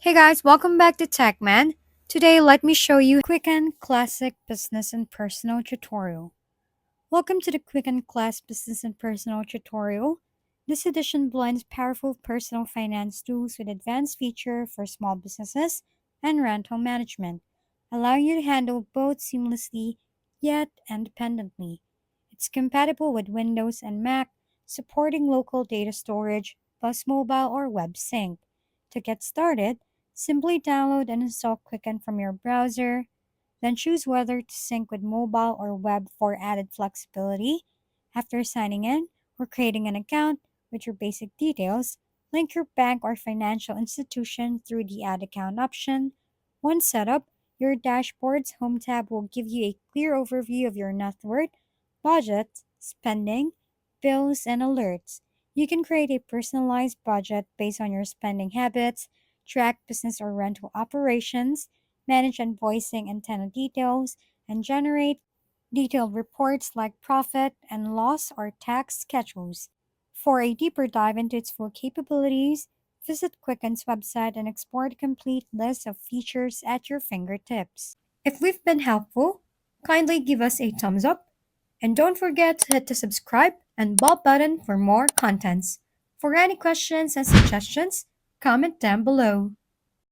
Hey guys, welcome back to TechMan. Today, let me show you Quicken Classic Business and Personal Tutorial. Welcome to the Quicken Class Business and Personal Tutorial. This edition blends powerful personal finance tools with advanced features for small businesses and rental management, allowing you to handle both seamlessly yet independently. It's compatible with Windows and Mac, supporting local data storage, plus mobile or web sync. To get started, simply download and install Quicken from your browser, then choose whether to sync with mobile or web for added flexibility. After signing in or creating an account with your basic details, link your bank or financial institution through the Add Account option. Once set up, your dashboard's Home tab will give you a clear overview of your net worth, budget, spending, bills, and alerts. You can create a personalized budget based on your spending habits, track business or rental operations, manage invoicing and tenant details, and generate detailed reports like profit and loss or tax schedules. For a deeper dive into its full capabilities, visit Quicken's website and explore the complete list of features at your fingertips. If we've been helpful, kindly give us a thumbs up and don't forget to hit the subscribe and bell button for more contents. For any questions and suggestions, comment down below.